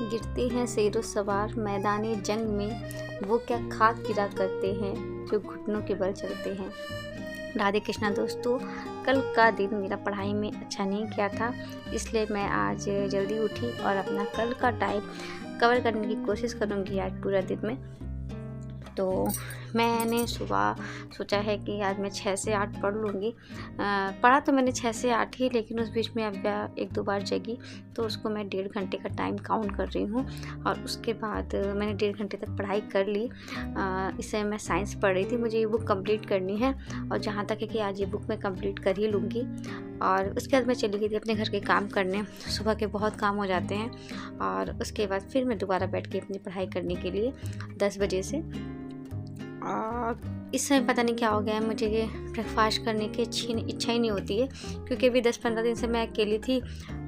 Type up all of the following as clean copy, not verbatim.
गिरते हैं शेरों सवार मैदाने जंग में, वो क्या खाक गिरा करते हैं जो घुटनों के बल चलते हैं। राधे कृष्णा दोस्तों, कल का दिन मेरा पढ़ाई में अच्छा नहीं गया था, इसलिए मैं आज जल्दी उठी और अपना कल का टाइम कवर करने की कोशिश करूँगी आज पूरा दिन में। तो मैंने सुबह सोचा है कि आज मैं 6 से 8 पढ़ लूँगी। पढ़ा तो मैंने 6 से 8 ही, लेकिन उस बीच में अव्या 1-2 बार जगी, तो उसको मैं 1.5 घंटे का टाइम काउंट कर रही हूँ। और उसके बाद मैंने 1.5 घंटे तक पढ़ाई कर ली। इस समय मैं साइंस पढ़ रही थी, मुझे ये बुक कंप्लीट करनी है और जहाँ तक है कि आज ये बुक मैं कंप्लीट कर ही लूँगी। और उसके बाद मैं चली गई थी अपने घर के काम करने। सुबह के बहुत काम हो जाते हैं और उसके बाद फिर मैं दोबारा बैठ के अपनी पढ़ाई करने के लिए 10 बजे से। इस समय पता नहीं क्या हो गया है, मुझे ये ब्रेकफास्ट करने की इच्छा ही नहीं होती है, क्योंकि अभी 10-15 दिन से मैं अकेली थी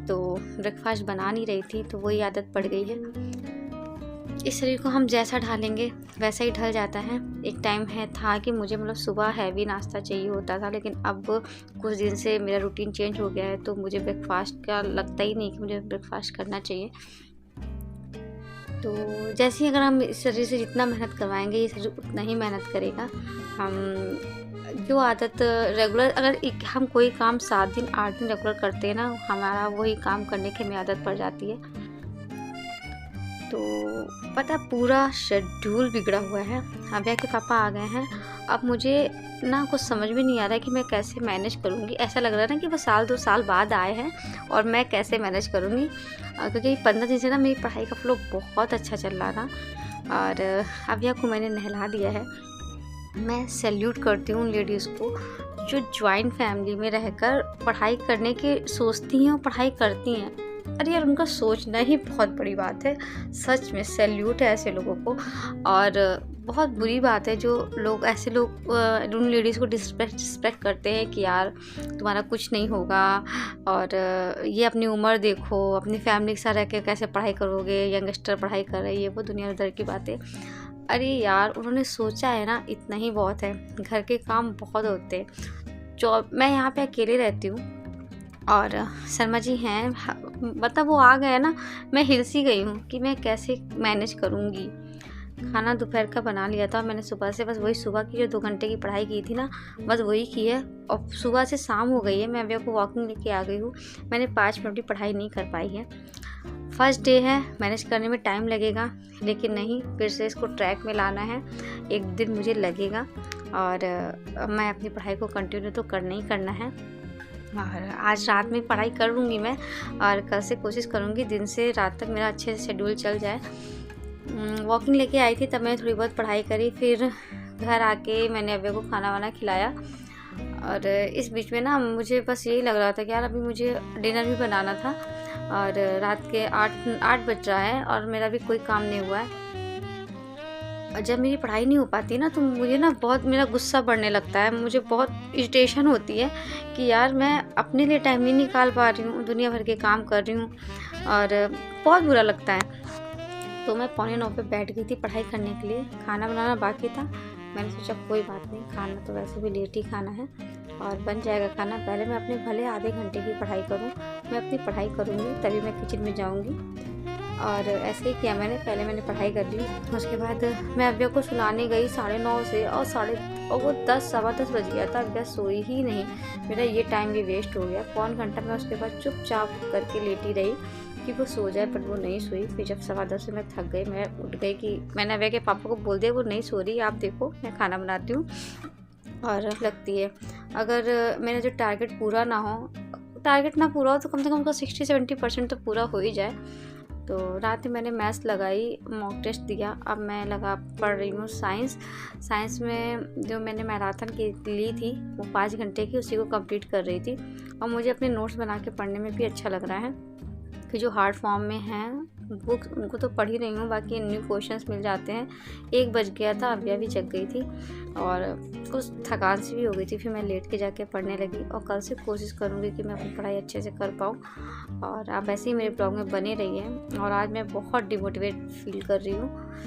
तो ब्रेकफास्ट बना नहीं रही थी, तो वही आदत पड़ गई है। इस शरीर को हम जैसा ढालेंगे वैसा ही ढल जाता है। एक टाइम था कि मुझे सुबह हैवी नाश्ता चाहिए होता था, लेकिन अब कुछ दिन से मेरा रूटीन चेंज हो गया है, तो मुझे ब्रेकफास्ट का लगता ही नहीं कि मुझे ब्रेकफास्ट करना चाहिए। तो जैसे ही अगर हम इस शरीर से जितना मेहनत करवाएंगे, ये शरीर उतना ही मेहनत करेगा। हम जो आदत रेगुलर, अगर हम कोई काम 7 दिन 8 दिन रेगुलर करते हैं ना, हमारा वही काम करने की हमें आदत पड़ जाती है। तो पता पूरा शेड्यूल बिगड़ा हुआ है। अभ्या के पापा आ गए हैं, अब मुझे ना कुछ समझ में नहीं आ रहा है कि मैं कैसे मैनेज करूँगी। ऐसा लग रहा है ना कि वो 1-2 साल बाद आए हैं और मैं कैसे मैनेज करूँगी, क्योंकि 15 दिन से ना मेरी पढ़ाई का फ्लो बहुत अच्छा चल रहा था। और अभ्या को मैंने नहला दिया है। मैं सैल्यूट करती हूँ उन लेडीज़ को जो जॉइंट फैमिली में रहकर पढ़ाई करने की सोचती हैं और पढ़ाई करती हैं। अरे यार, उनका सोचना ही बहुत बड़ी बात है। सच में सैल्यूट है ऐसे लोगों को। और बहुत बुरी बात है जो लोग ऐसे लोग उन लेडीज़ को डिसरिस्पेक्ट करते हैं कि यार तुम्हारा कुछ नहीं होगा, और ये अपनी उम्र देखो, अपनी फैमिली के साथ रह के कैसे पढ़ाई करोगे, यंगस्टर पढ़ाई कर रही है, वो दुनिया भर की बातें। अरे यार, उन्होंने सोचा है ना, इतना ही बहुत है। घर के काम बहुत होते हैं। मैं यहाँ पे अकेले रहती हूँ और शर्मा जी हैं, मतलब वो आ गए ना, मैं हिलस ही गई हूँ कि मैं कैसे मैनेज करूँगी। खाना दोपहर का बना लिया था मैंने सुबह से, बस वही सुबह की जो 2 घंटे की पढ़ाई की थी ना, बस वही की है। और सुबह से शाम हो गई है, मैं अभी को वॉकिंग लेके आ गई हूँ। मैंने 5 मिनट भी पढ़ाई नहीं कर पाई है। फर्स्ट डे है, मैनेज करने में टाइम लगेगा, लेकिन नहीं, फिर से इसको ट्रैक में लाना है। एक दिन मुझे लगेगा और मैं अपनी पढ़ाई को कंटिन्यू तो करना ही करना है। और आज रात में पढ़ाई कर लूँगी मैं, और कल से कोशिश करूँगी दिन से रात तक मेरा अच्छे से शेड्यूल चल जाए। वॉकिंग लेके आई थी तब मैंने थोड़ी बहुत पढ़ाई करी, फिर घर आके मैंने अव्या को खाना वाना खिलाया। और इस बीच में ना मुझे बस यही लग रहा था कि यार अभी मुझे डिनर भी बनाना था, और रात के 8 बज रहा है और मेरा भी कोई काम नहीं हुआ है। और जब मेरी पढ़ाई नहीं हो पाती ना, तो मुझे ना बहुत मेरा गुस्सा बढ़ने लगता है। मुझे बहुत इरिटेशन होती है कि यार मैं अपने लिए टाइम नहीं निकाल पा रही हूँ, दुनिया भर के काम कर रही हूँ, और बहुत बुरा लगता है। तो मैं 8:45 पे बैठ गई थी पढ़ाई करने के लिए। खाना बनाना बाकी था, मैंने सोचा कोई बात नहीं, खाना तो वैसे भी लेट ही खाना है और बन जाएगा खाना। पहले मैं अपने भले आधे घंटे की पढ़ाई करूँ, मैं अपनी पढ़ाई करूँगी तभी मैं किचन में जाऊँगी। और ऐसे ही किया मैंने, पहले मैंने पढ़ाई कर ली। उसके बाद मैं अव्या को सुलाने गई 9:30 से, और वो 10-10:15 बज गया था। अव्या सोई ही नहीं, मेरा ये टाइम भी वेस्ट हो गया। पौन घंटा मैं उसके बाद चुपचाप करके लेटी रही कि वो सो जाए, पर वो नहीं सोई। फिर जब 10:15 से मैं थक गई, मैं उठ गई कि मैंने अव्या के पापा को बोल दिया वो नहीं सो रही, आप देखो मैं खाना बनाती हूँ। और लगती है अगर मेरा जो टारगेट पूरा ना हो, टारगेट ना पूरा हो तो कम से कम उसका 60-70% तो पूरा हो ही जाए। तो रात में मैंने मैथ्स लगाई, मॉक टेस्ट दिया। अब मैं पढ़ रही हूँ साइंस में जो मैंने मैराथन की ली थी वो 5 घंटे की, उसी को कंप्लीट कर रही थी। और मुझे अपने नोट्स बना के पढ़ने में भी अच्छा लग रहा है कि जो हार्ड फॉर्म में हैं बुक उनको तो पढ़ ही रही हूँ, बाकी न्यू क्वेश्चंस मिल जाते हैं। 1 बज गया था, अव्या भी जग गई थी और कुछ थकान सी भी हो गई थी। फिर मैं लेट के जाके पढ़ने लगी और कल से कोशिश करूँगी कि मैं अपनी पढ़ाई अच्छे से कर पाऊँ। और आप ऐसे ही मेरे ब्लॉग में बने रहिए। और आज मैं बहुत डिमोटिवेट फील कर रही हूँ।